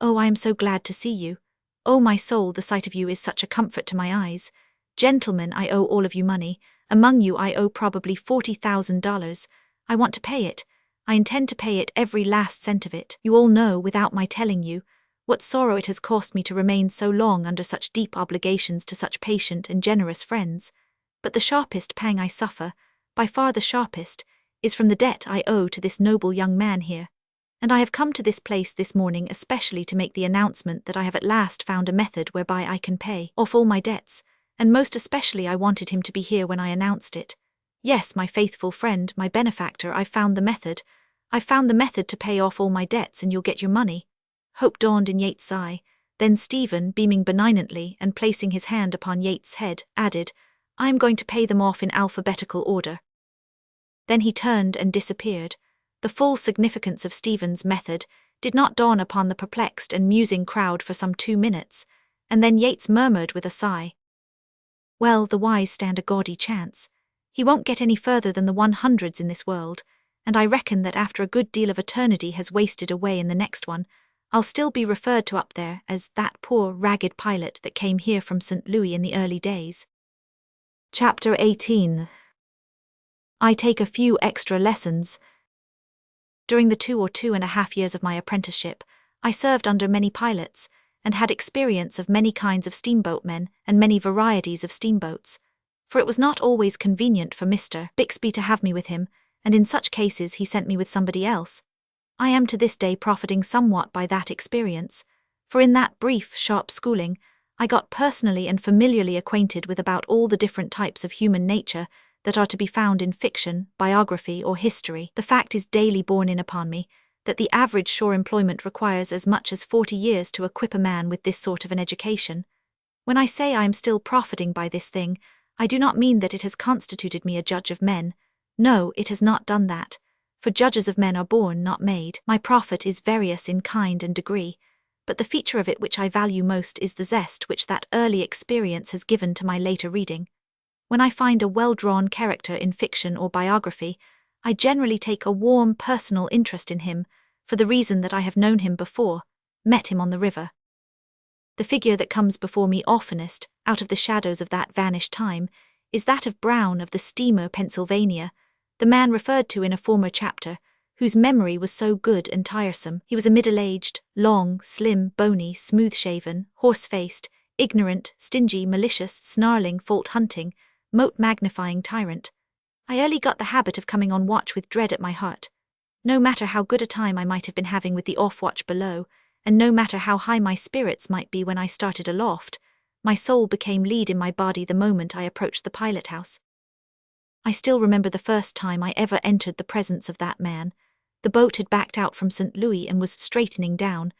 "Oh, I am so glad to see you. Oh, my soul, the sight of you is such a comfort to my eyes. Gentlemen, I owe all of you money. Among you I owe probably $40,000. I want to pay it. I intend to pay it, every last cent of it. You all know, without my telling you, what sorrow it has cost me to remain so long under such deep obligations to such patient and generous friends. But the sharpest pang I suffer, by far the sharpest, is from the debt I owe to this noble young man here. And I have come to this place this morning especially to make the announcement that I have at last found a method whereby I can pay off all my debts, and most especially I wanted him to be here when I announced it. Yes, my faithful friend, my benefactor, I've found the method. I've found the method to pay off all my debts, and you'll get your money." Hope dawned in Yates's eye. Then Stephen, beaming benignantly and placing his hand upon Yates's head, added, "I am going to pay them off in alphabetical order." Then he turned and disappeared. The full significance of Stephen's method did not dawn upon the perplexed and musing crowd for some 2 minutes, and then Yates murmured with a sigh, "Well, the wise stand a gaudy chance. He won't get any further than the 100s in this world, and I reckon that after a good deal of eternity has wasted away in the next one, I'll still be referred to up there as that poor ragged pilot that came here from St. Louis in the early days." Chapter 18. I take a few extra lessons. During the 2 or 2.5 years of my apprenticeship, I served under many pilots, and had experience of many kinds of steamboatmen and many varieties of steamboats. For it was not always convenient for Mr. Bixby to have me with him, and in such cases he sent me with somebody else. I am to this day profiting somewhat by that experience, for in that brief, sharp schooling, I got personally and familiarly acquainted with about all the different types of human nature that are to be found in fiction, biography, or history. The fact is daily borne in upon me that the average shore employment requires as much as 40 years to equip a man with this sort of an education. When I say I am still profiting by this thing, I do not mean that it has constituted me a judge of men. No, it has not done that. For judges of men are born, not made. My profit is various in kind and degree, but the feature of it which I value most is the zest which that early experience has given to my later reading. When I find a well-drawn character in fiction or biography, I generally take a warm personal interest in him, for the reason that I have known him before, met him on the river. The figure that comes before me oftenest, out of the shadows of that vanished time, is that of Brown of the steamer Pennsylvania, the man referred to in a former chapter, whose memory was so good and tiresome. He was a middle-aged, long, slim, bony, smooth-shaven, horse-faced, ignorant, stingy, malicious, snarling, fault-hunting, mote-magnifying tyrant. I early got the habit of coming on watch with dread at my heart. No matter how good a time I might have been having with the off-watch below, and no matter how high my spirits might be when I started aloft, my soul became lead in my body the moment I approached the pilot-house. I still remember the first time I ever entered the presence of that man. The boat had backed out from St. Louis and was straightening down.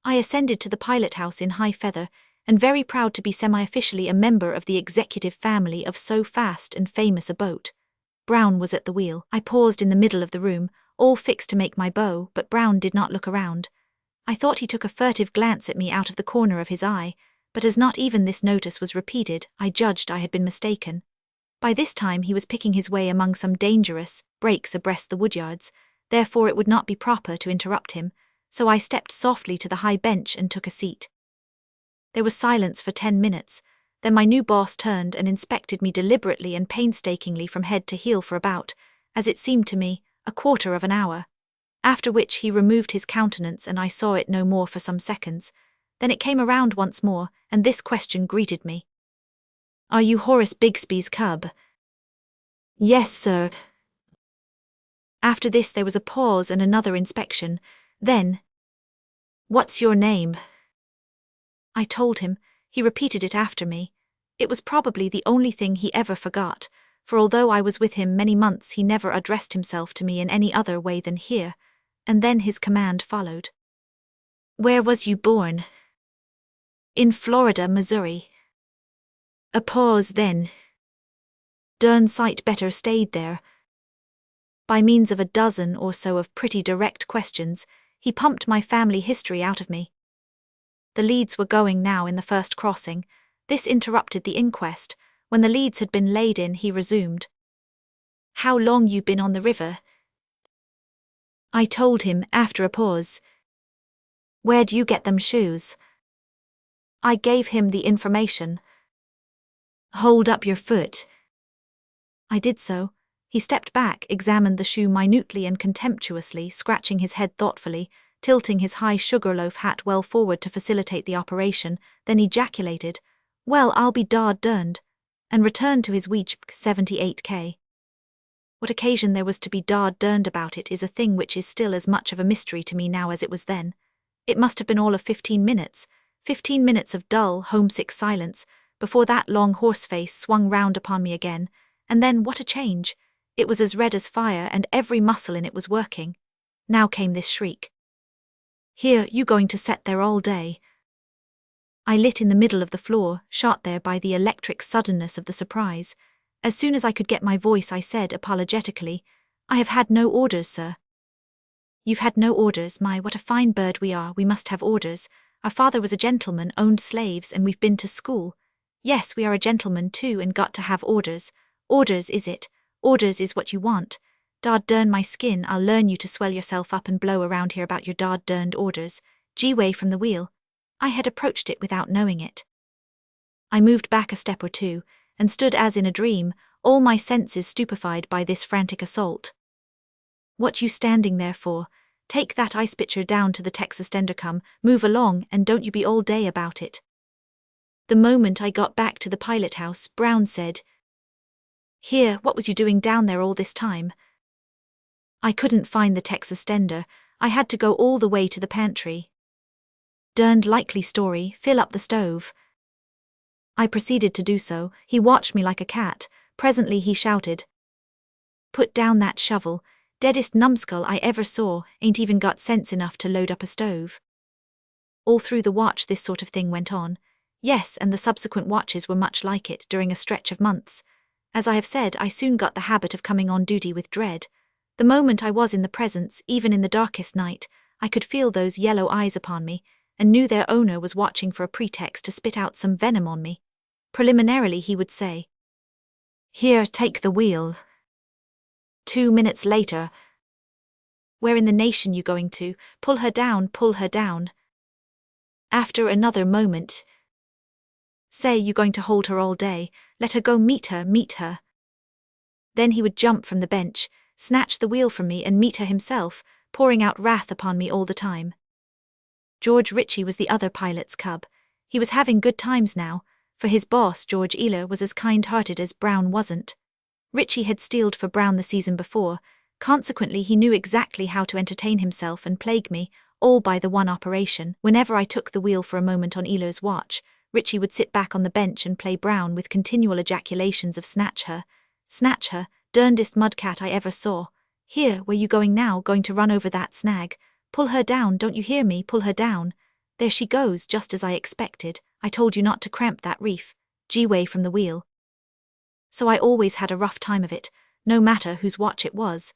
I ascended to the pilot-house in high feather, and very proud to be semi-officially a member of the executive family of so fast and famous a boat. Brown was at the wheel. I paused in the middle of the room, all fixed to make my bow, but Brown did not look around. I thought he took a furtive glance at me out of the corner of his eye, but as not even this notice was repeated, I judged I had been mistaken. By this time he was picking his way among some dangerous breaks abreast the woodyards, therefore it would not be proper to interrupt him, so I stepped softly to the high bench and took a seat. There was silence for 10 minutes, then my new boss turned and inspected me deliberately and painstakingly from head to heel for about, as it seemed to me, a quarter of an hour. After which he removed his countenance and I saw it no more for some seconds. Then it came around once more, and this question greeted me. "Are you Horace Bigsby's cub?" "Yes, sir." After this there was a pause and another inspection. Then, "What's your name?" I told him. He repeated it after me. It was probably the only thing he ever forgot, for although I was with him many months he never addressed himself to me in any other way than here, and then his command followed. "Where was you born?" "In Florida, Missouri." A pause then. "Dern sight better stayed there." By means of a dozen or so of pretty direct questions, he pumped my family history out of me. The leads were going now in the first crossing. This interrupted the inquest. When the leads had been laid in, he resumed. "How long you been on the river?" I told him after a pause. Where'd you get them shoes? I gave him the information. Hold up your foot. I did so. He stepped back, examined the shoe minutely and contemptuously, scratching his head thoughtfully, tilting his high sugarloaf hat well forward to facilitate the operation, then ejaculated, "Well, I'll be durned," and returned to his Weech 78K. What occasion there was to be durned about it is a thing which is still as much of a mystery to me now as it was then. It must have been all of 15 minutes of dull, homesick silence, before that long horse face swung round upon me again, and then what a change! It was as red as fire and every muscle in it was working. Now came this shriek. "Here, you going to set there all day?" I lit in the middle of the floor, shot there by the electric suddenness of the surprise. As soon as I could get my voice I said apologetically, "I have had no orders, sir." "You've had no orders? My, what a fine bird we are, we must have orders. Our father was a gentleman, owned slaves, and we've been to school. Yes, we are a gentleman too and got to have orders. Orders is it? Orders is what you want. Durned my skin, I'll learn you to swell yourself up and blow around here about your durned orders. G-way from the wheel." I had approached it without knowing it. I moved back a step or two, and stood as in a dream, all my senses stupefied by this frantic assault. "What you standing there for? Take that ice pitcher down to the Texas Tendercome, move along, and don't you be all day about it." The moment I got back to the pilot house, Brown said, "Here, what was you doing down there all this time?" "I couldn't find the Texas Tender. I had to go all the way to the pantry." "Durned likely story, fill up the stove." I proceeded to do so. He watched me like a cat. Presently he shouted, "Put down that shovel. Deadest numbskull I ever saw, ain't even got sense enough to load up a stove." All through the watch this sort of thing went on. Yes, and the subsequent watches were much like it during a stretch of months. As I have said, I soon got the habit of coming on duty with dread. The moment I was in the presence, even in the darkest night, I could feel those yellow eyes upon me, and knew their owner was watching for a pretext to spit out some venom on me. Preliminarily he would say, "Here, take the wheel." 2 minutes later, "Where in the nation you going to? Pull her down, pull her down." After another moment, "Say you going to hold her all day, let her go meet her, meet her." Then he would jump from the bench, snatch the wheel from me and meet her himself, pouring out wrath upon me all the time. George Ritchie was the other pilot's cub. He was having good times now, for his boss, George Ealer, was as kind-hearted as Brown wasn't. Ritchie had stealed for Brown the season before, consequently he knew exactly how to entertain himself and plague me, all by the one operation. Whenever I took the wheel for a moment on Ealer's watch, Ritchie would sit back on the bench and play Brown with continual ejaculations of "Snatch her, durnedest mudcat I ever saw. Here, where you going now, going to run over that snag? Pull her down, don't you hear me, pull her down. There she goes, just as I expected. I told you not to cramp that reef. G-way from the wheel." So I always had a rough time of it, no matter whose watch it was.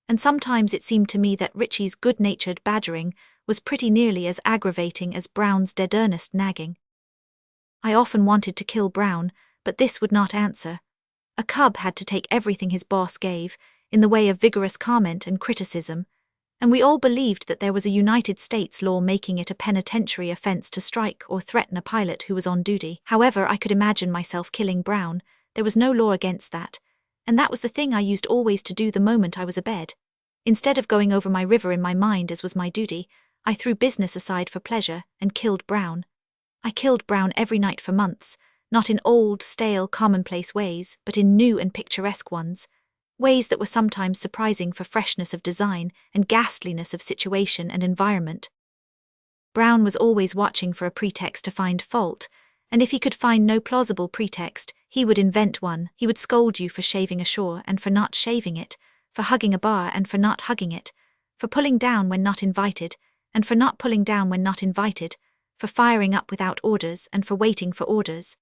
And sometimes it seemed to me that Ritchie's good-natured badgering was pretty nearly as aggravating as Brown's dead earnest nagging. I often wanted to kill Brown, but this would not answer. A cub had to take everything his boss gave, in the way of vigorous comment and criticism, and we all believed that there was a United States law making it a penitentiary offense to strike or threaten a pilot who was on duty. However I could imagine myself killing Brown, there was no law against that, and that was the thing I used always to do the moment I was abed. Instead of going over my river in my mind as was my duty, I threw business aside for pleasure and killed Brown. I killed Brown every night for months, not in old, stale, commonplace ways, but in new and picturesque ones. Ways that were sometimes surprising for freshness of design and ghastliness of situation and environment. Brown was always watching for a pretext to find fault, and if he could find no plausible pretext, he would invent one. He would scold you for shaving ashore and for not shaving it, for hugging a bar and for not hugging it, for pulling down when not invited, and for not pulling down when not invited, for firing up without orders and for waiting for orders.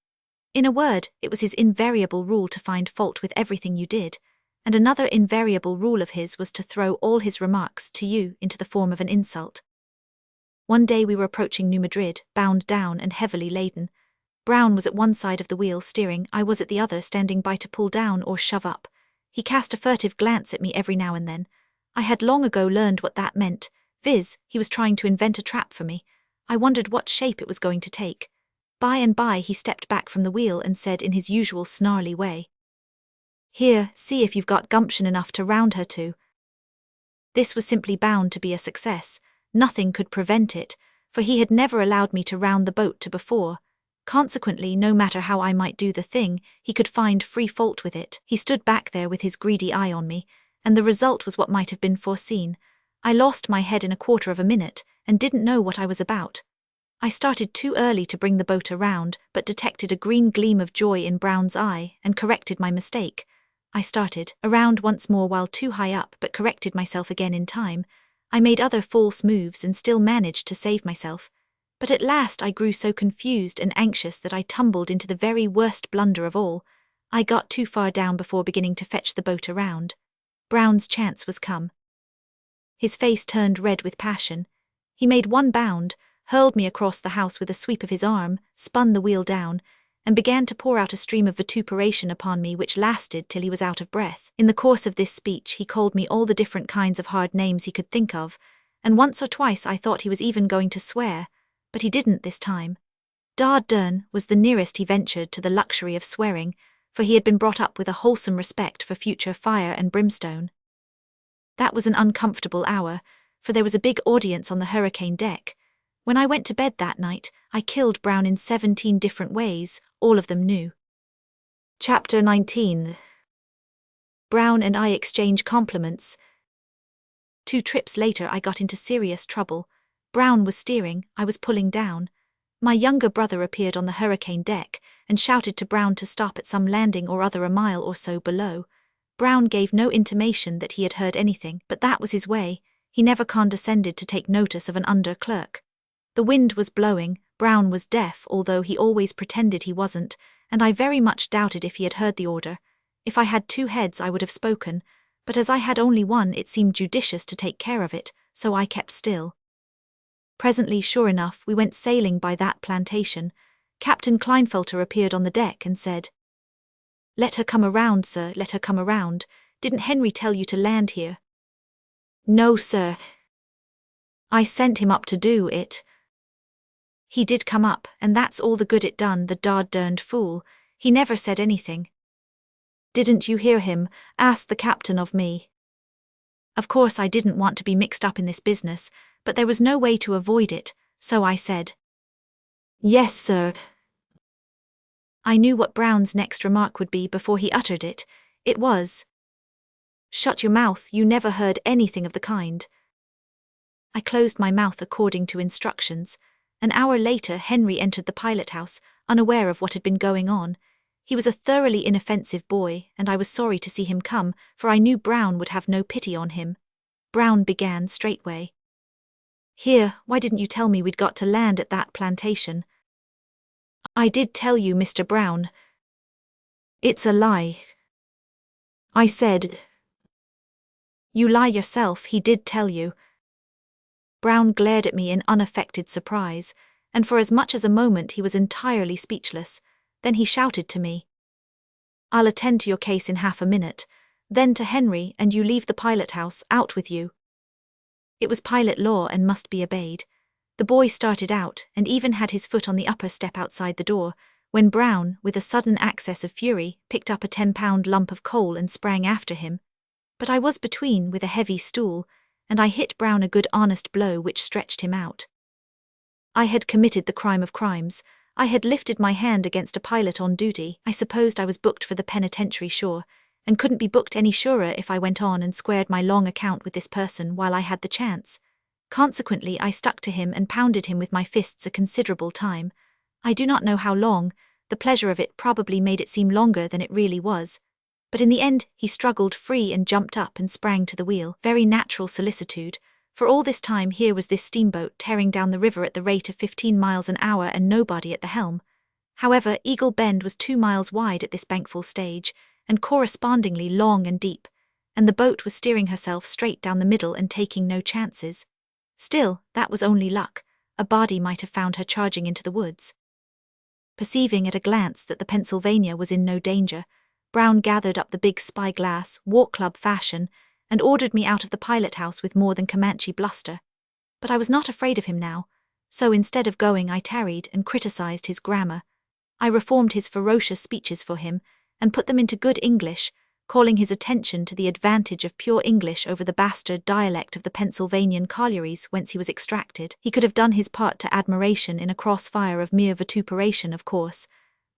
In a word, it was his invariable rule to find fault with everything you did, and another invariable rule of his was to throw all his remarks to you into the form of an insult. One day we were approaching New Madrid, bound down and heavily laden. Brown was at one side of the wheel steering, I was at the other standing by to pull down or shove up. He cast a furtive glance at me every now and then. I had long ago learned what that meant, viz., he was trying to invent a trap for me. I wondered what shape it was going to take. By and by he stepped back from the wheel and said in his usual snarly way, "Here, see if you've got gumption enough to round her to." This was simply bound to be a success. Nothing could prevent it, for he had never allowed me to round the boat to before. Consequently, no matter how I might do the thing, he could find free fault with it. He stood back there with his greedy eye on me, and the result was what might have been foreseen. I lost my head in a quarter of a minute, and didn't know what I was about. I started too early to bring the boat around, but detected a green gleam of joy in Brown's eye, and corrected my mistake. I started around once more while too high up, but corrected myself again in time. I made other false moves and still managed to save myself. But at last I grew so confused and anxious that I tumbled into the very worst blunder of all. I got too far down before beginning to fetch the boat around. Brown's chance was come. His face turned red with passion. He made one bound, hurled me across the house with a sweep of his arm, spun the wheel down, and began to pour out a stream of vituperation upon me which lasted till he was out of breath. In the course of this speech he called me all the different kinds of hard names he could think of, and once or twice I thought he was even going to swear, but he didn't this time. "Dardern" was the nearest he ventured to the luxury of swearing, for he had been brought up with a wholesome respect for future fire and brimstone. That was an uncomfortable hour, for there was a big audience on the hurricane deck. When I went to bed that night, I killed Brown in 17 different ways, all of them new. Chapter 19. Brown and I exchange compliments. 2 trips later I got into serious trouble. Brown was steering, I was pulling down. My younger brother appeared on the hurricane deck, and shouted to Brown to stop at some landing or other a mile or so below. Brown gave no intimation that he had heard anything, but that was his way. He never condescended to take notice of an under clerk. The wind was blowing. Brown was deaf, although he always pretended he wasn't, and I very much doubted if he had heard the order. If I had 2 heads I would have spoken, but as I had only one it seemed judicious to take care of it, so I kept still. Presently, sure enough, we went sailing by that plantation. Captain Kleinfelter appeared on the deck and said, "Let her come around, sir, let her come around. Didn't Henry tell you to land here?" "No, sir. I sent him up to do it." "He did come up, and that's all the good it done, the dard-derned fool. He never said anything." "Didn't you hear him?" asked the captain of me. Of course I didn't want to be mixed up in this business, but there was no way to avoid it, so I said, "Yes, sir." I knew what Brown's next remark would be before he uttered it. It was, "Shut your mouth, you never heard anything of the kind." I closed my mouth according to instructions. An hour later Henry entered the pilot-house, unaware of what had been going on. He was a thoroughly inoffensive boy, and I was sorry to see him come, for I knew Brown would have no pity on him. Brown began straightway. "Here, why didn't you tell me we'd got to land at that plantation?" "I did tell you, Mr. Brown." "It's a lie." I said. "You lie yourself, he did tell you." Brown glared at me in unaffected surprise, and for as much as a moment he was entirely speechless. Then he shouted to me, "I'll attend to your case in half a minute, then to Henry, and you leave the pilot-house, out with you." It was pilot law and must be obeyed. The boy started out, and even had his foot on the upper step outside the door, when Brown, with a sudden access of fury, picked up a 10-pound lump of coal and sprang after him. But I was between with a heavy stool, and I hit Brown a good honest blow which stretched him out. I had committed the crime of crimes. I had lifted my hand against a pilot on duty. I supposed I was booked for the penitentiary sure, and couldn't be booked any surer if I went on and squared my long account with this person while I had the chance. Consequently, I stuck to him and pounded him with my fists a considerable time. I do not know how long. The pleasure of it probably made it seem longer than it really was. But in the end he struggled free and jumped up and sprang to the wheel. Very natural solicitude, for all this time here was this steamboat tearing down the river at the rate of 15 miles an hour and nobody at the helm. However, Eagle Bend was 2 miles wide at this bankful stage, and correspondingly long and deep, and the boat was steering herself straight down the middle and taking no chances. Still, that was only luck. A body might have found her charging into the woods. Perceiving at a glance that the Pennsylvania was in no danger, Brown gathered up the big spyglass, walk club fashion, and ordered me out of the pilot-house with more than Comanche bluster. But I was not afraid of him now. So instead of going, I tarried and criticized his grammar. I reformed his ferocious speeches for him and put them into good English, calling his attention to the advantage of pure English over the bastard dialect of the Pennsylvanian collieries whence he was extracted. He could have done his part to admiration in a crossfire of mere vituperation, of course,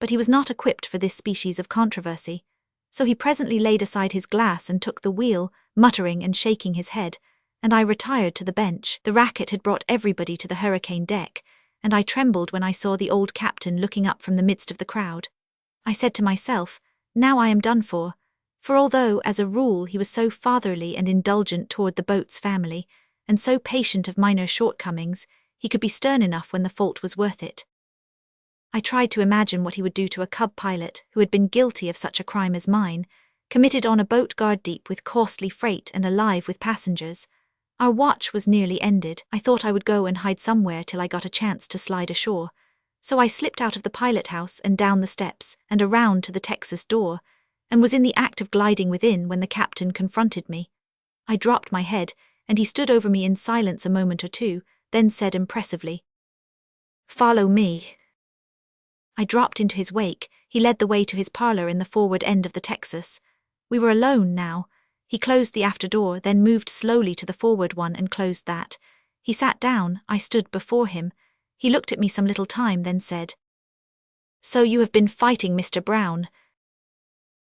but he was not equipped for this species of controversy. So he presently laid aside his glass and took the wheel, muttering and shaking his head, and I retired to the bench. The racket had brought everybody to the hurricane deck, and I trembled when I saw the old captain looking up from the midst of the crowd. I said to myself, now I am done for although, as a rule, he was so fatherly and indulgent toward the boat's family, and so patient of minor shortcomings, he could be stern enough when the fault was worth it. I tried to imagine what he would do to a cub pilot who had been guilty of such a crime as mine, committed on a boat guard deep with costly freight and alive with passengers. Our watch was nearly ended. I thought I would go and hide somewhere till I got a chance to slide ashore. So I slipped out of the pilot house and down the steps and around to the Texas door, and was in the act of gliding within when the captain confronted me. I dropped my head, and he stood over me in silence a moment or two, then said impressively, "Follow me." I dropped into his wake. He led the way to his parlor in the forward end of the Texas. We were alone now. He closed the after door, then moved slowly to the forward one and closed that. He sat down. I stood before him. He looked at me some little time, then said, "So you have been fighting Mr. Brown?"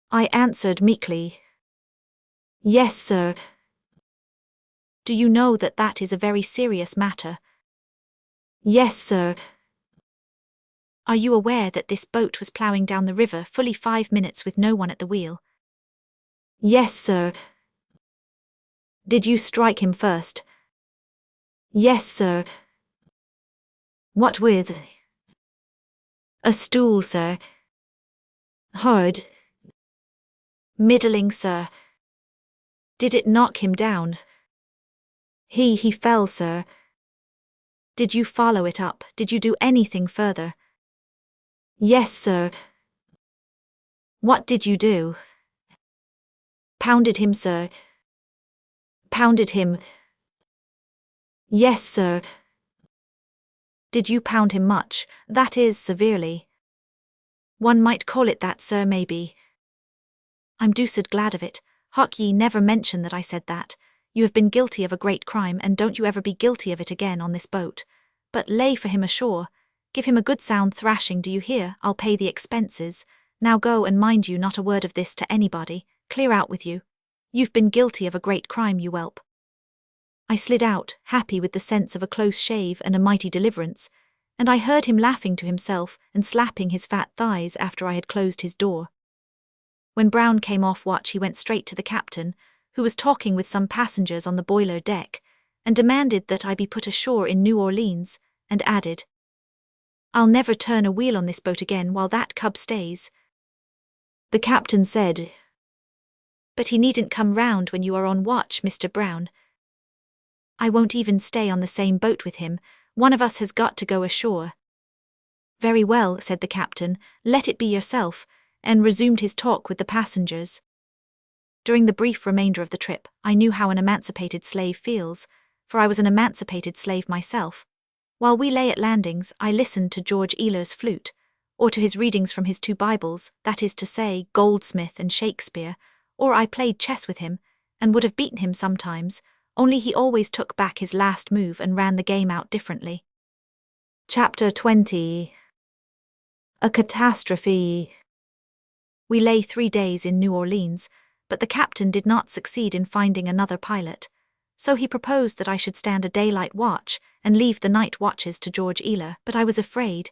I answered meekly, "Yes, sir." "Do you know that that is a very serious matter?" "Yes, sir." "Are you aware that this boat was ploughing down the river fully 5 minutes with no one at the wheel?" "Yes, sir." "Did you strike him first?" "Yes, sir." "What with?" "A stool, sir." "Hard?" "Middling, sir." "Did it knock him down?" He fell, sir." "Did you follow it up? Did you do anything further?" "Yes, sir." "What did you do?" "Pounded him, sir." "Pounded him?" "Yes, sir." "Did you pound him much, that is, severely?" "One might call it that, sir, maybe." "I'm deuced glad of it. Hark ye, never mention that I said that. You have been guilty of a great crime, and don't you ever be guilty of it again on this boat. But lay for him ashore. Give him a good sound thrashing, do you hear? I'll pay the expenses. Now go, and mind you, not a word of this to anybody. Clear out with you. You've been guilty of a great crime, you whelp." I slid out, happy with the sense of a close shave and a mighty deliverance, and I heard him laughing to himself and slapping his fat thighs after I had closed his door. When Brown came off watch, he went straight to the captain, who was talking with some passengers on the boiler deck, and demanded that I be put ashore in New Orleans, and added, "I'll never turn a wheel on this boat again while that cub stays." The captain said, "But he needn't come round when you are on watch, Mr. Brown." "I won't even stay on the same boat with him. One of us has got to go ashore." "Very well," said the captain, "let it be yourself," and resumed his talk with the passengers. During the brief remainder of the trip, I knew how an emancipated slave feels, for I was an emancipated slave myself. While we lay at landings, I listened to George Ealer's flute, or to his readings from his 2 Bibles, that is to say, Goldsmith and Shakespeare, or I played chess with him, and would have beaten him sometimes, only he always took back his last move and ran the game out differently. Chapter 20. A Catastrophe. We lay 3 days in New Orleans, but the captain did not succeed in finding another pilot, so he proposed that I should stand a daylight watch and leave the night watches to George Ealer, but I was afraid.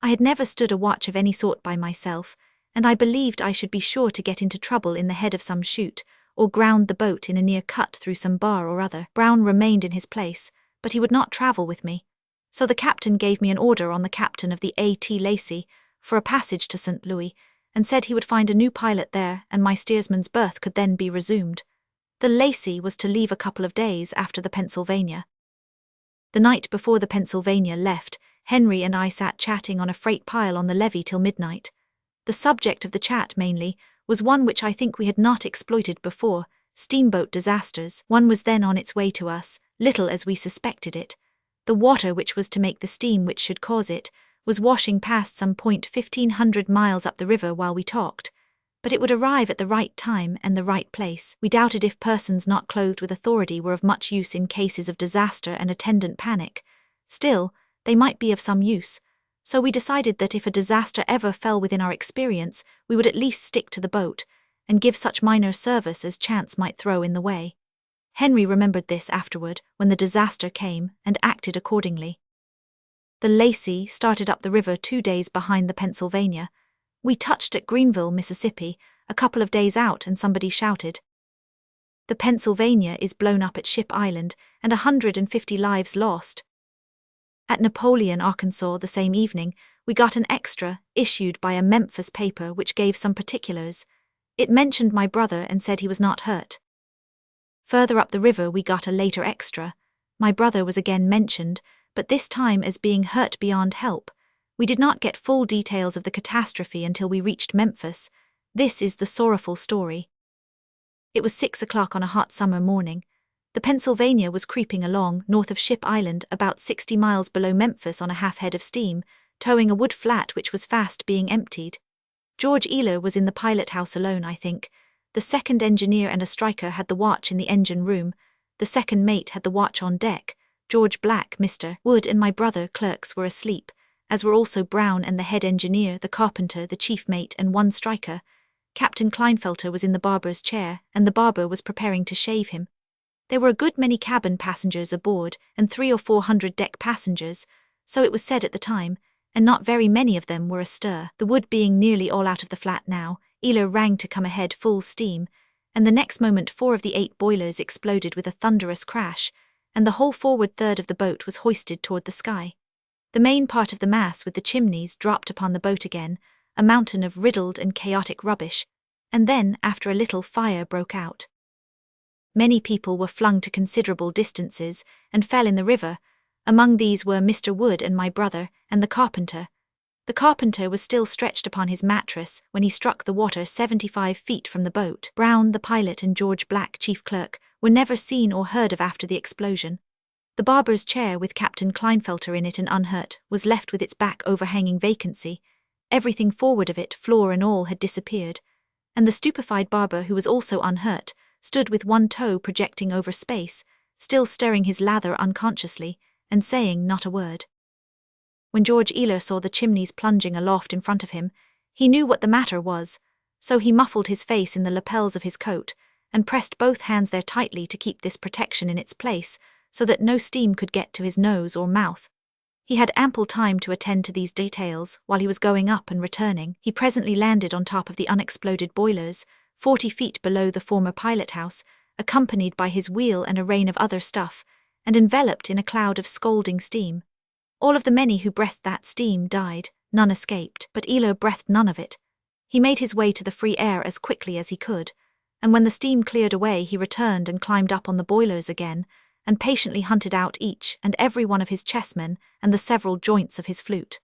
I had never stood a watch of any sort by myself, and I believed I should be sure to get into trouble in the head of some chute, or ground the boat in a near cut through some bar or other. Brown remained in his place, but he would not travel with me, so the captain gave me an order on the captain of the A.T. Lacey for a passage to St. Louis, and said he would find a new pilot there, and my steersman's berth could then be resumed. The Lacey was to leave a couple of days after the Pennsylvania. The night before the Pennsylvania left, Henry and I sat chatting on a freight pile on the levee till midnight. The subject of the chat, mainly, was one which I think we had not exploited before: steamboat disasters. One was then on its way to us, little as we suspected it. The water which was to make the steam which should cause it was washing past some 1,500 miles up the river while we talked, but it would arrive at the right time and the right place. We doubted if persons not clothed with authority were of much use in cases of disaster and attendant panic. Still, they might be of some use, so we decided that if a disaster ever fell within our experience, we would at least stick to the boat and give such minor service as chance might throw in the way. Henry remembered this afterward when the disaster came and acted accordingly. The Lacey started up the river 2 days behind the Pennsylvania. We touched at Greenville, Mississippi, a couple of days out, and somebody shouted, "The Pennsylvania is blown up at Ship Island and 150 lives lost." At Napoleon, Arkansas, the same evening, we got an extra, issued by a Memphis paper which gave some particulars. It mentioned my brother and said he was not hurt. Further up the river we got a later extra. My brother was again mentioned, but this time as being hurt beyond help. We did not get full details of the catastrophe until we reached Memphis. This is the sorrowful story. It was 6 o'clock on a hot summer morning. The Pennsylvania was creeping along north of Ship Island, about 60 miles below Memphis, on a half-head of steam, towing a wood flat which was fast being emptied. George Ealer was in the pilot house alone, I think. The second engineer and a striker had the watch in the engine room. The second mate had the watch on deck. George Black, Mr. Wood, and my brother clerks were asleep, as were also Brown and the head engineer, the carpenter, the chief mate, and one striker. Captain Kleinfelter was in the barber's chair, and the barber was preparing to shave him. There were a good many cabin passengers aboard, and 300 or 400 deck passengers, so it was said at the time, and not very many of them were astir. The wood being nearly all out of the flat now, Ealer rang to come ahead full steam, and the next moment 4 of the 8 boilers exploded with a thunderous crash, and the whole forward third of the boat was hoisted toward the sky. The main part of the mass with the chimneys dropped upon the boat again, a mountain of riddled and chaotic rubbish, and then, after a little, fire broke out. Many people were flung to considerable distances and fell in the river. Among these were Mr. Wood and my brother, and the carpenter. The carpenter was still stretched upon his mattress when he struck the water 75 feet from the boat. Brown, the pilot, and George Black, chief clerk, were never seen or heard of after the explosion. The barber's chair, with Captain Kleinfelter in it and unhurt, was left with its back overhanging vacancy. Everything forward of it, floor and all, had disappeared, and the stupefied barber, who was also unhurt, stood with one toe projecting over space, still stirring his lather unconsciously, and saying not a word. When George Ealer saw the chimneys plunging aloft in front of him, he knew what the matter was, so he muffled his face in the lapels of his coat, and pressed both hands there tightly to keep this protection in its place, so that no steam could get to his nose or mouth. He had ample time to attend to these details while he was going up and returning. He presently landed on top of the unexploded boilers, 40 feet below the former pilot house, accompanied by his wheel and a rain of other stuff, and enveloped in a cloud of scalding steam. All of the many who breathed that steam died, none escaped, but Ealer breathed none of it. He made his way to the free air as quickly as he could, and when the steam cleared away he returned and climbed up on the boilers again, and patiently hunted out each and every one of his chessmen and the several joints of his flute.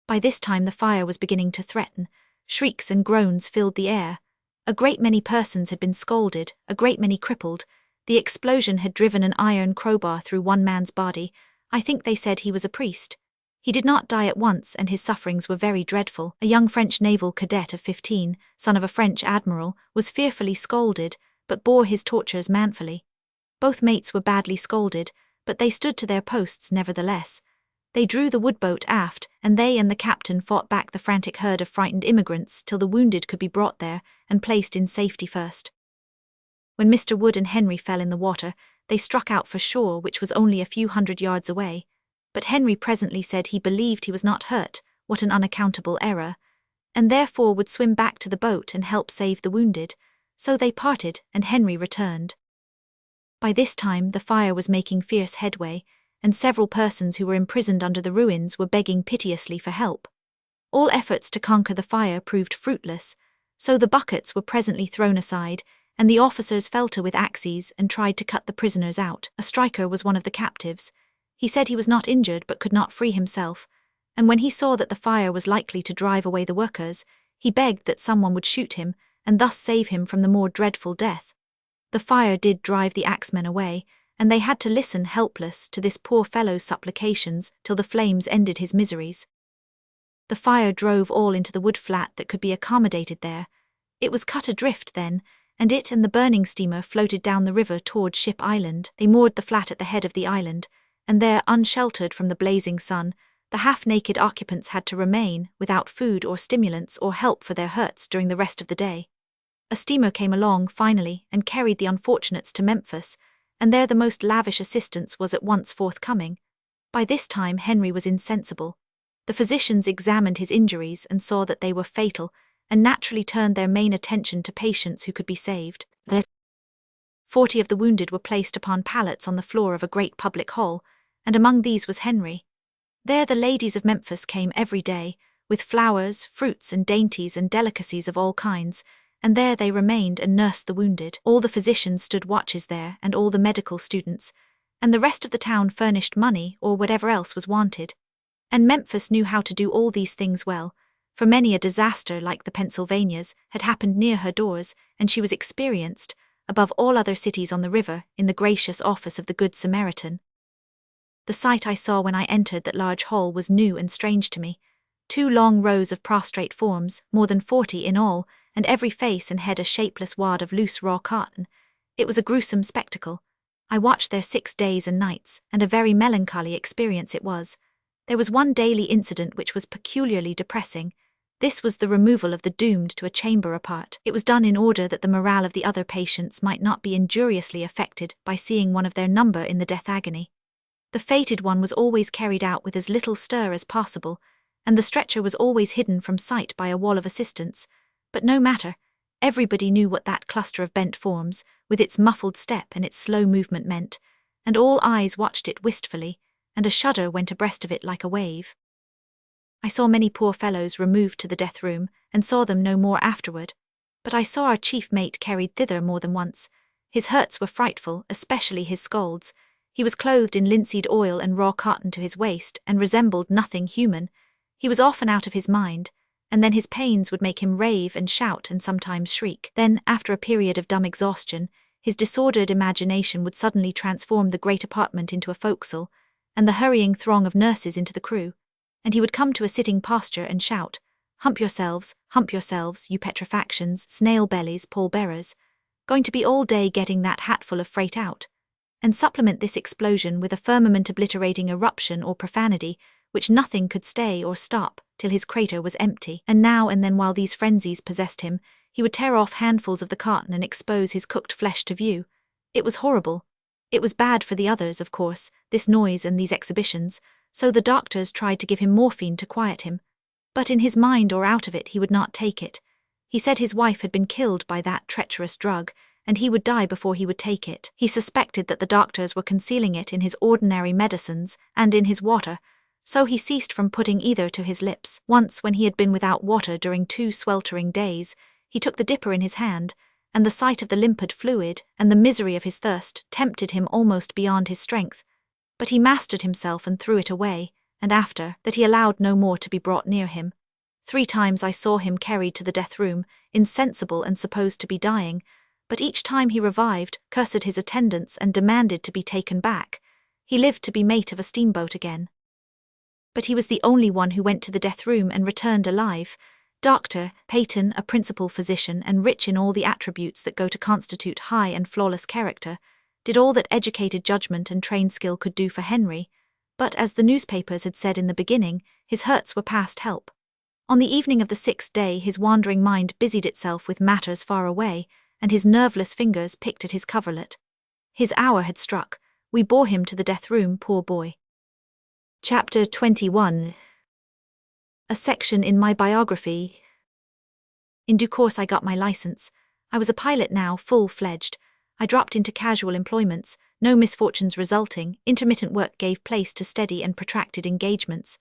By this time the fire was beginning to threaten. Shrieks and groans filled the air. A great many persons had been scalded, a great many crippled. The explosion had driven an iron crowbar through one man's body. I think they said he was a priest. He did not die at once, and his sufferings were very dreadful. A young French naval cadet of 15, son of a French admiral, was fearfully scalded, but bore his tortures manfully. Both mates were badly scalded, but they stood to their posts nevertheless. They drew the woodboat aft, and they and the captain fought back the frantic herd of frightened immigrants till the wounded could be brought there and placed in safety first. When Mr. Wood and Henry fell in the water, they struck out for shore, which was only a few hundred yards away. But Henry presently said he believed he was not hurt, what an unaccountable error, and therefore would swim back to the boat and help save the wounded. So they parted, and Henry returned. By this time the fire was making fierce headway, and several persons who were imprisoned under the ruins were begging piteously for help. All efforts to conquer the fire proved fruitless, so the buckets were presently thrown aside, and the officers fell to with axes and tried to cut the prisoners out. A striker was one of the captives. He said he was not injured but could not free himself, and when he saw that the fire was likely to drive away the workers, he begged that someone would shoot him and thus save him from the more dreadful death. The fire did drive the axemen away, and they had to listen helpless to this poor fellow's supplications till the flames ended his miseries. The fire drove all into the wood flat that could be accommodated there. It was cut adrift then, and it and the burning steamer floated down the river toward Ship Island. They moored the flat at the head of the island, and there, unsheltered from the blazing sun, the half-naked occupants had to remain, without food or stimulants or help for their hurts during the rest of the day. A steamer came along, finally, and carried the unfortunates to Memphis, and there the most lavish assistance was at once forthcoming. By this time Henry was insensible. The physicians examined his injuries and saw that they were fatal, and naturally turned their main attention to patients who could be saved. 40 of the wounded were placed upon pallets on the floor of a great public hall, and among these was Henry. There the ladies of Memphis came every day, with flowers, fruits and dainties and delicacies of all kinds, and there they remained and nursed the wounded. All the physicians stood watches there, and all the medical students, and the rest of the town furnished money or whatever else was wanted. And Memphis knew how to do all these things well, for many a disaster like the Pennsylvania's had happened near her doors, and she was experienced, above all other cities on the river, in the gracious office of the Good Samaritan. The sight I saw when I entered that large hall was new and strange to me. 2 long rows of prostrate forms, more than 40 in all, and every face and head a shapeless wad of loose raw cotton. It was a gruesome spectacle. I watched there 6 days and nights, and a very melancholy experience it was. There was one daily incident which was peculiarly depressing. This was the removal of the doomed to a chamber apart. It was done in order that the morale of the other patients might not be injuriously affected by seeing one of their number in the death agony. The fated one was always carried out with as little stir as possible, and the stretcher was always hidden from sight by a wall of assistants. But no matter, everybody knew what that cluster of bent forms, with its muffled step and its slow movement meant, and all eyes watched it wistfully, and a shudder went abreast of it like a wave. I saw many poor fellows removed to the death room, and saw them no more afterward, but I saw our chief mate carried thither more than once. His hurts were frightful, especially his scalds. He was clothed in linseed oil and raw cotton to his waist, and resembled nothing human. He was often out of his mind, and then his pains would make him rave and shout and sometimes shriek. Then, after a period of dumb exhaustion, his disordered imagination would suddenly transform the great apartment into a forecastle, and the hurrying throng of nurses into the crew, and he would come to a sitting posture and shout, hump yourselves, you petrifactions, snail bellies, pall-bearers. Going to be all day getting that hatful of freight out. And supplement this explosion with a firmament-obliterating eruption or profanity, which nothing could stay or stop, till his crater was empty. And now and then while these frenzies possessed him, he would tear off handfuls of the cotton and expose his cooked flesh to view. It was horrible. It was bad for the others, of course, this noise and these exhibitions, so the doctors tried to give him morphine to quiet him. But in his mind or out of it he would not take it. He said his wife had been killed by that treacherous drug, and he would die before he would take it. He suspected that the doctors were concealing it in his ordinary medicines and in his water, so he ceased from putting either to his lips. Once, when he had been without water during 2 sweltering days, he took the dipper in his hand, and the sight of the limpid fluid and the misery of his thirst tempted him almost beyond his strength. But he mastered himself and threw it away, and after that he allowed no more to be brought near him. 3 times I saw him carried to the death room, insensible and supposed to be dying, but each time he revived, cursed his attendants and demanded to be taken back. He lived to be mate of a steamboat again. But he was the only one who went to the death room and returned alive. Dr. Peyton, a principal physician and rich in all the attributes that go to constitute high and flawless character, did all that educated judgment and trained skill could do for Henry, but as the newspapers had said in the beginning, his hurts were past help. On the evening of the 6th day his wandering mind busied itself with matters far away, and his nerveless fingers picked at his coverlet. His hour had struck. We bore him to the death room, poor boy. Chapter 21. A section in my biography. In due course I got my license. I was a pilot now, full-fledged. I dropped into casual employments, no misfortunes resulting. Intermittent work gave place to steady and protracted engagements.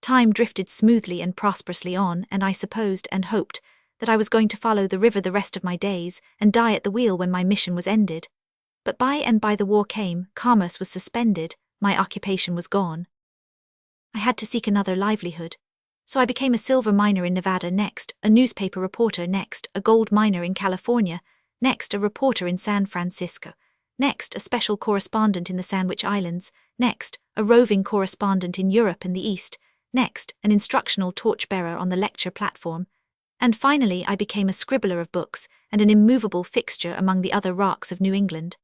Time drifted smoothly and prosperously on, and I supposed and hoped that I was going to follow the river the rest of my days and die at the wheel when my mission was ended. But by and by the war came, commerce was suspended, my occupation was gone. I had to seek another livelihood. So I became a silver miner in Nevada next, a newspaper reporter next, a gold miner in California, next a reporter in San Francisco, Next, a special correspondent in the Sandwich Islands. Next, a roving correspondent in Europe and the East. Next, an instructional torchbearer on the lecture platform. And finally, I became a scribbler of books and an immovable fixture among the other rocks of New England.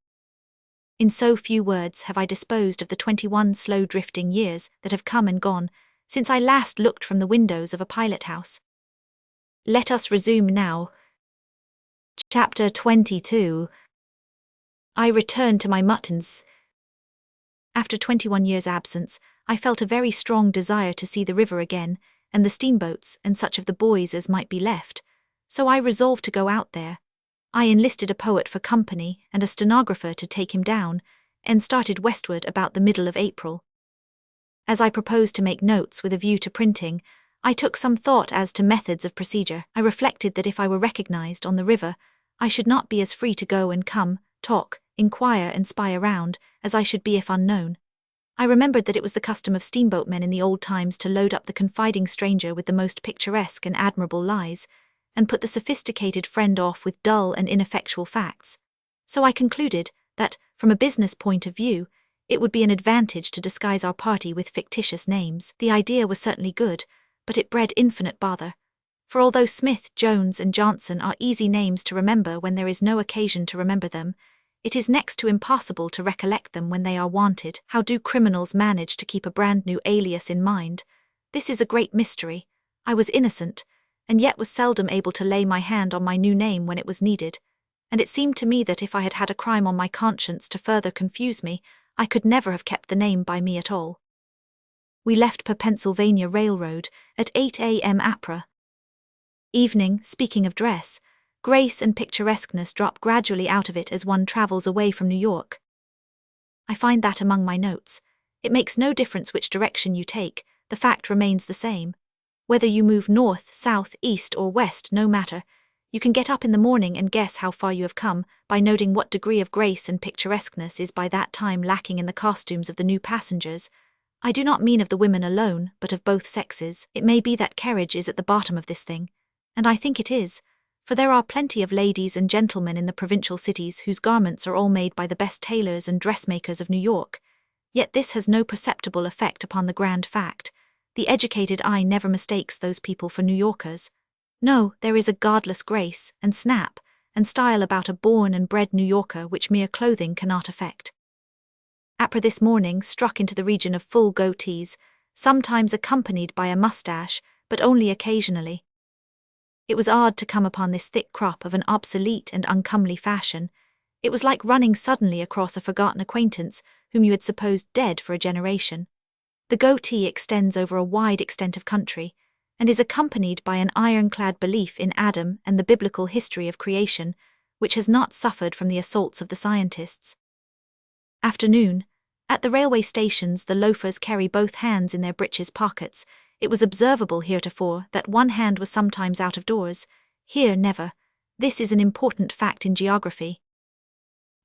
In so few words have I disposed of the 21 slow-drifting years that have come and gone since I last looked from the windows of a pilot-house. Let us resume now. Chapter 22. I returned to my muttons. After 21 years' absence, I felt a very strong desire to see the river again, and the steamboats, and such of the boys as might be left, so I resolved to go out there. I enlisted a poet for company and a stenographer to take him down, and started westward about the middle of April. As I proposed to make notes with a view to printing, I took some thought as to methods of procedure. I reflected that if I were recognized on the river, I should not be as free to go and come, talk, inquire and spy around, as I should be if unknown. I remembered that it was the custom of steamboatmen in the old times to load up the confiding stranger with the most picturesque and admirable lies, and put the sophisticated friend off with dull and ineffectual facts. So I concluded that, from a business point of view, it would be an advantage to disguise our party with fictitious names. The idea was certainly good, but it bred infinite bother. For although Smith, Jones, and Johnson are easy names to remember when there is no occasion to remember them, it is next to impossible to recollect them when they are wanted. How do criminals manage to keep a brand new alias in mind? This is a great mystery. I was innocent, and yet was seldom able to lay my hand on my new name when it was needed, and it seemed to me that if I had had a crime on my conscience to further confuse me, I could never have kept the name by me at all. We left per Pennsylvania Railroad at 8 a.m. APRA. Evening, speaking of dress, grace and picturesqueness drop gradually out of it as one travels away from New York. I find that among my notes. It makes no difference which direction you take, the fact remains the same. Whether you move north, south, east, or west, no matter. You can get up in the morning and guess how far you have come by noting what degree of grace and picturesqueness is by that time lacking in the costumes of the new passengers. I do not mean of the women alone, but of both sexes. It may be that carriage is at the bottom of this thing, and I think it is, for there are plenty of ladies and gentlemen in the provincial cities whose garments are all made by the best tailors and dressmakers of New York. Yet this has no perceptible effect upon the grand fact. The educated eye never mistakes those people for New Yorkers. No, there is a godless grace, and snap, and style about a born and bred New Yorker which mere clothing cannot affect. APRA this morning struck into the region of full goatees, sometimes accompanied by a mustache, but only occasionally. It was odd to come upon this thick crop of an obsolete and uncomely fashion. It was like running suddenly across a forgotten acquaintance whom you had supposed dead for a generation. The goatee extends over a wide extent of country, and is accompanied by an ironclad belief in Adam and the biblical history of creation, which has not suffered from the assaults of the scientists. Afternoon. At the railway stations the loafers carry both hands in their breeches pockets. It was observable heretofore that one hand was sometimes out of doors. Here never. This is an important fact in geography.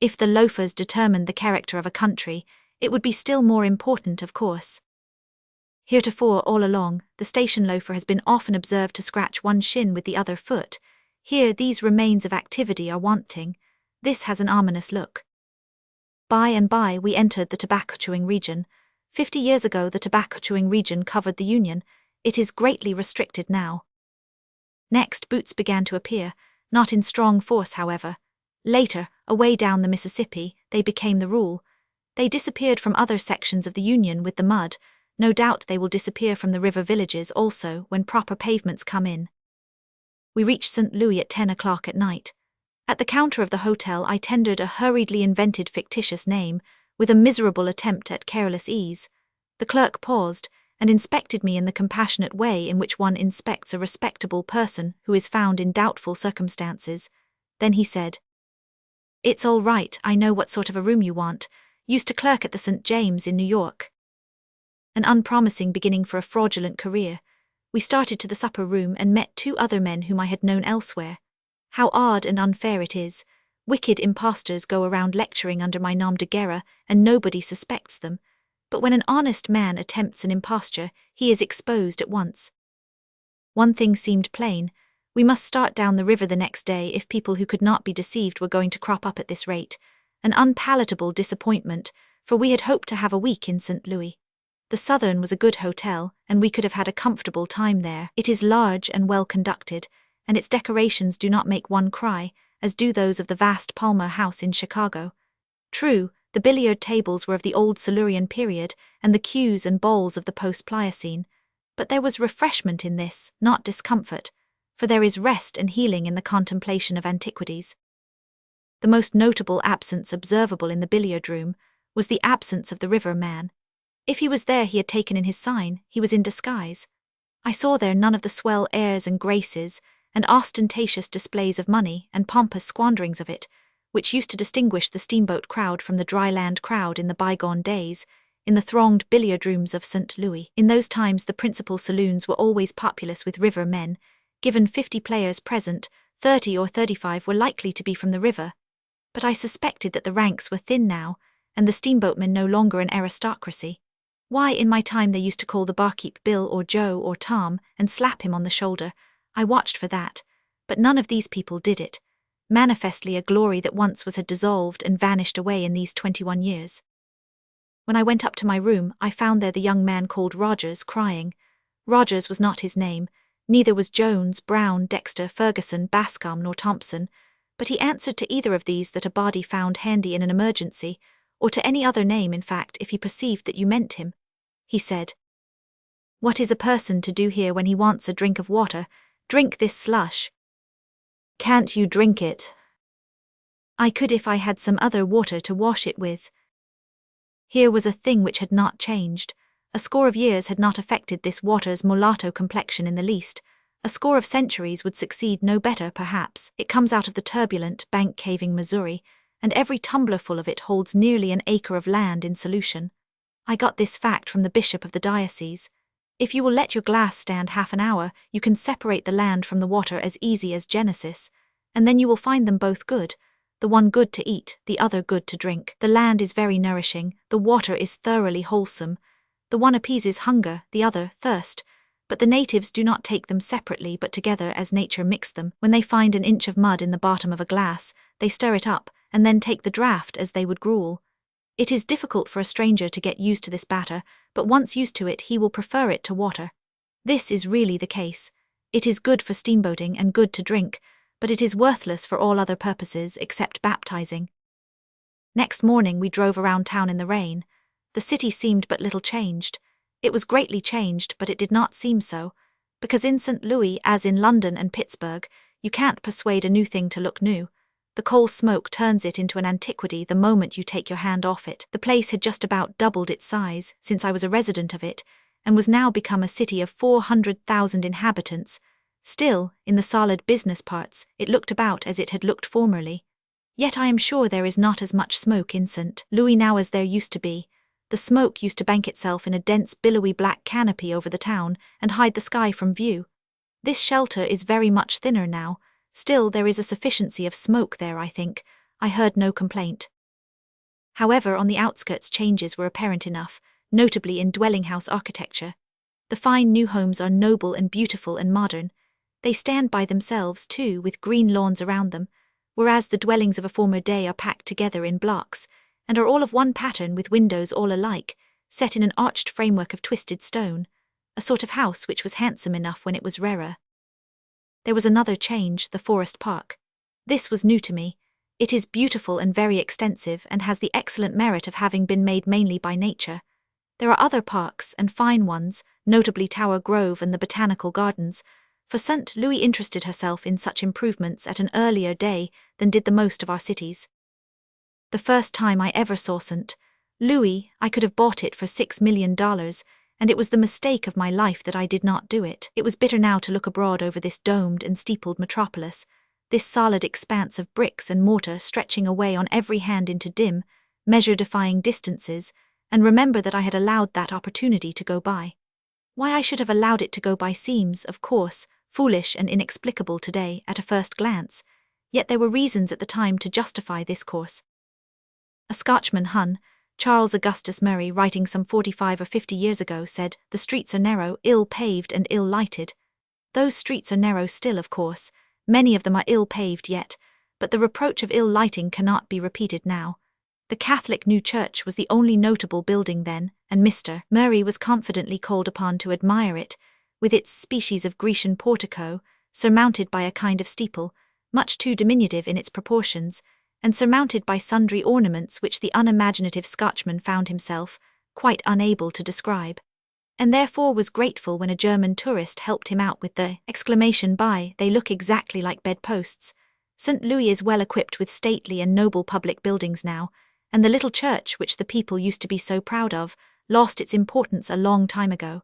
If the loafers determined the character of a country, it would be still more important, of course. Heretofore, all along, the station loafer has been often observed to scratch one shin with the other foot. Here these remains of activity are wanting. This has an ominous look. By and by we entered the tobacco-chewing region. 50 years ago the tobacco-chewing region covered the Union. It is greatly restricted now. Next boots began to appear, not in strong force however. Later, away down the Mississippi, they became the rule. They disappeared from other sections of the Union with the mud. No doubt they will disappear from the river villages also when proper pavements come in. We reached St. Louis at 10 o'clock at night. At the counter of the hotel I tendered a hurriedly invented fictitious name, with a miserable attempt at careless ease. The clerk paused, and inspected me in the compassionate way in which one inspects a respectable person who is found in doubtful circumstances. Then he said, "It's all right, I know what sort of a room you want. Used to clerk at the St. James in New York." An unpromising beginning for a fraudulent career. We started to the supper room and met two other men whom I had known elsewhere. How odd and unfair it is. Wicked impostors go around lecturing under my nom de guerre, and nobody suspects them. But when an honest man attempts an imposture, he is exposed at once. One thing seemed plain. We must start down the river the next day if people who could not be deceived were going to crop up at this rate. an unpalatable disappointment, for we had hoped to have a week in St. Louis. The Southern was a good hotel, and we could have had a comfortable time there. It is large and well conducted, and its decorations do not make one cry, as do those of the vast Palmer House in Chicago. True, the billiard tables were of the old Silurian period, and the cues and bowls of the post-Pliocene, but there was refreshment in this, not discomfort, for there is rest and healing in the contemplation of antiquities. The most notable absence observable in the billiard room was the absence of the river man. If he was there, he had taken in his sign, he was in disguise. I saw there none of the swell airs and graces, and ostentatious displays of money and pompous squanderings of it, which used to distinguish the steamboat crowd from the dry land crowd in the bygone days, in the thronged billiard rooms of St. Louis. In those times the principal saloons were always populous with river men. Given 50 players present, 30 or 35 were likely to be from the river. But I suspected that the ranks were thin now, and the steamboatmen no longer an aristocracy. Why, in my time they used to call the barkeep Bill or Joe or Tom and slap him on the shoulder. I watched for that, but none of these people did it. Manifestly a glory that once was had dissolved and vanished away in these 21 years. When I went up to my room, I found there the young man called Rogers crying. Rogers was not his name, neither was Jones, Brown, Dexter, Ferguson, Bascom, nor Thompson, but he answered to either of these that a body found handy in an emergency, or to any other name, in fact, if he perceived that you meant him. He said, "What is a person to do here when he wants a drink of water? Drink this slush." "Can't you drink it?" "I could if I had some other water to wash it with." Here was a thing which had not changed. A score of years had not affected this water's mulatto complexion in the least. A score of centuries would succeed no better, perhaps. It comes out of the turbulent, bank-caving Missouri, and every tumblerful of it holds nearly an acre of land in solution. I got this fact from the bishop of the diocese. If you will let your glass stand half an hour, you can separate the land from the water as easy as Genesis, and then you will find them both good, the one good to eat, the other good to drink. The land is very nourishing, the water is thoroughly wholesome. The one appeases hunger, the other thirst, but the natives do not take them separately but together as nature mixed them. When they find an inch of mud in the bottom of a glass, they stir it up, and then take the draught as they would gruel. It is difficult for a stranger to get used to this batter, but once used to it he will prefer it to water. This is really the case. It is good for steamboating and good to drink, but it is worthless for all other purposes except baptizing. Next morning we drove around town in the rain. The city seemed but little changed. It was greatly changed, but it did not seem so, because in St. Louis, as in London and Pittsburgh, you can't persuade a new thing to look new. The coal smoke turns it into an antiquity the moment you take your hand off it. The place had just about doubled its size since I was a resident of it, and was now become a city of 400,000 inhabitants. Still, in the solid business parts, it looked about as it had looked formerly. Yet I am sure there is not as much smoke in St. Louis now as there used to be. The smoke used to bank itself in a dense billowy black canopy over the town and hide the sky from view. This shelter is very much thinner now. Still, there is a sufficiency of smoke there, I think. I heard no complaint. However, on the outskirts changes were apparent enough, notably in dwelling-house architecture. The fine new homes are noble and beautiful and modern. They stand by themselves, too, with green lawns around them, whereas the dwellings of a former day are packed together in blocks, and are all of one pattern with windows all alike, set in an arched framework of twisted stone, a sort of house which was handsome enough when it was rarer. There was another change, the forest park. This was new to me. It is beautiful and very extensive and has the excellent merit of having been made mainly by nature. There are other parks, and fine ones, notably Tower Grove and the Botanical Gardens, for St. Louis interested herself in such improvements at an earlier day than did the most of our cities. The first time I ever saw St. Louis, I could have bought it for $6 million, and it was the mistake of my life that I did not do it. It was bitter now to look abroad over this domed and steepled metropolis, this solid expanse of bricks and mortar stretching away on every hand into dim, measure-defying distances, and remember that I had allowed that opportunity to go by. Why I should have allowed it to go by seems, of course, foolish and inexplicable today at a first glance, yet there were reasons at the time to justify this course. A Scotchman, Hun, Charles Augustus Murray, writing some 45 or 50 years ago, said, "The streets are narrow, ill-paved and ill-lighted." Those streets are narrow still, of course. Many of them are ill-paved yet, but the reproach of ill lighting cannot be repeated now. The Catholic New Church was the only notable building then, and Mr. Murray was confidently called upon to admire it, with its species of Grecian portico, surmounted by a kind of steeple, much too diminutive in its proportions, and surmounted by sundry ornaments which the unimaginative Scotchman found himself quite unable to describe, and therefore was grateful when a German tourist helped him out with the exclamation by, "They look exactly like bedposts." St. Louis is well equipped with stately and noble public buildings now, and the little church which the people used to be so proud of lost its importance a long time ago.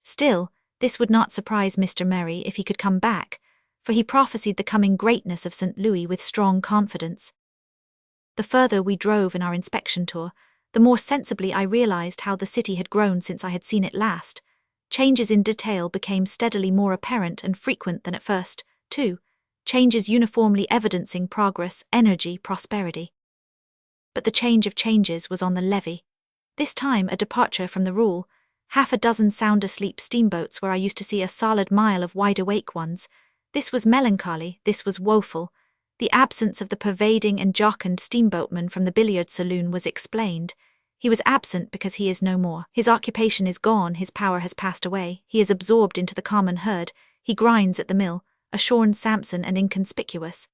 Still, this would not surprise Mr. Murray if he could come back, for he prophesied the coming greatness of St. Louis with strong confidence. The further we drove in our inspection tour, the more sensibly I realized how the city had grown since I had seen it last. Changes in detail became steadily more apparent and frequent than at first, too, changes uniformly evidencing progress, energy, prosperity. But the change of changes was on the levee. This time a departure from the rule, half a dozen sound asleep steamboats where I used to see a solid mile of wide-awake ones. This was melancholy, this was woeful. The absence of the pervading and jocund steamboatman from the billiard saloon was explained. He was absent because he is no more. His occupation is gone, his power has passed away, he is absorbed into the common herd, he grinds at the mill, a shorn Samson and inconspicuous.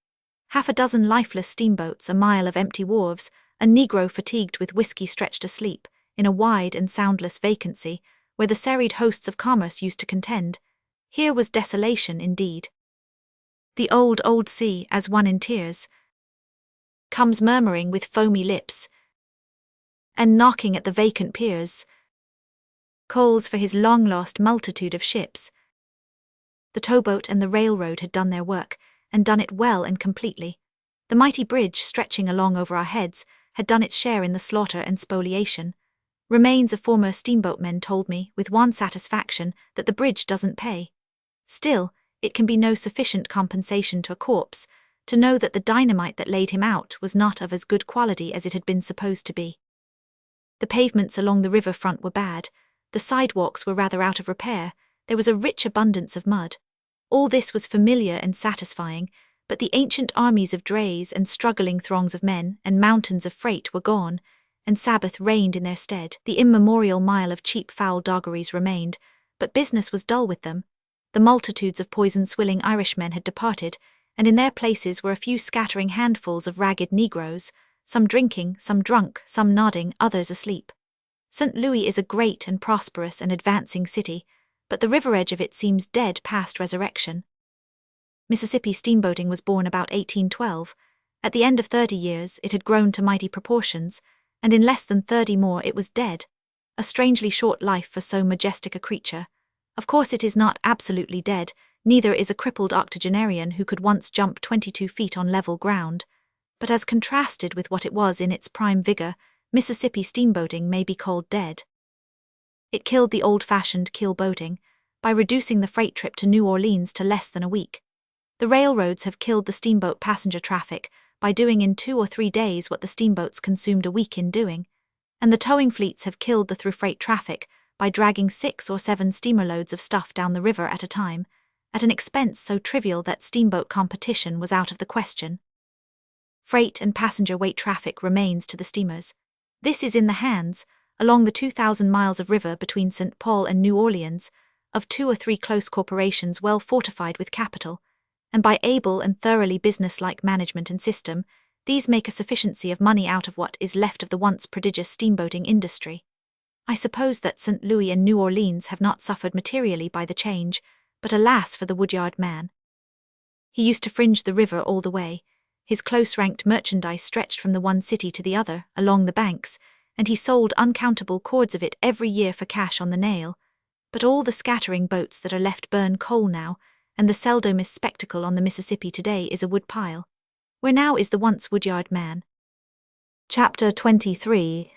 Half a dozen lifeless steamboats, a mile of empty wharves, a negro fatigued with whiskey stretched asleep, in a wide and soundless vacancy, where the serried hosts of commerce used to contend. Here was desolation indeed. The old, old sea, as one in tears, comes murmuring with foamy lips, and knocking at the vacant piers, calls for his long-lost multitude of ships. The towboat and the railroad had done their work, and done it well and completely. The mighty bridge, stretching along over our heads, had done its share in the slaughter and spoliation. Remains of former steamboatmen told me, with one satisfaction, that the bridge doesn't pay. Still, it can be no sufficient compensation to a corpse, to know that the dynamite that laid him out was not of as good quality as it had been supposed to be. The pavements along the river front were bad, the sidewalks were rather out of repair, there was a rich abundance of mud. All this was familiar and satisfying, but the ancient armies of drays and struggling throngs of men and mountains of freight were gone, and Sabbath reigned in their stead. The immemorial mile of cheap foul doggeries remained, but business was dull with them. The multitudes of poison-swilling Irishmen had departed, and in their places were a few scattering handfuls of ragged Negroes, some drinking, some drunk, some nodding, others asleep. St. Louis is a great and prosperous and advancing city, but the river edge of it seems dead past resurrection. Mississippi steamboating was born about 1812. At the end of 30 years, it had grown to mighty proportions, and in less than 30 more it was dead. A strangely short life for so majestic a creature. Of course it is not absolutely dead, neither is a crippled octogenarian who could once jump 22 feet on level ground. But as contrasted with what it was in its prime vigor, Mississippi steamboating may be called dead. It killed the old-fashioned keel boating, by reducing the freight trip to New Orleans to less than a week. The railroads have killed the steamboat passenger traffic, by doing in 2 or 3 days what the steamboats consumed a week in doing. And the towing fleets have killed the through-freight traffic, by dragging 6 or 7 steamer loads of stuff down the river at a time, at an expense so trivial that steamboat competition was out of the question. Freight and passenger weight traffic remains to the steamers. This is in the hands, along the 2,000 miles of river between St. Paul and New Orleans, of 2 or 3 close corporations well fortified with capital, and by able and thoroughly business-like management and system, these make a sufficiency of money out of what is left of the once prodigious steamboating industry. I suppose that St. Louis and New Orleans have not suffered materially by the change, but alas for the woodyard man. He used to fringe the river all the way. His close-ranked merchandise stretched from the one city to the other, along the banks, and he sold uncountable cords of it every year for cash on the nail. But all the scattering boats that are left burn coal now, and the seldomest spectacle on the Mississippi today is a wood pile. Where now is the once woodyard man? Chapter 23.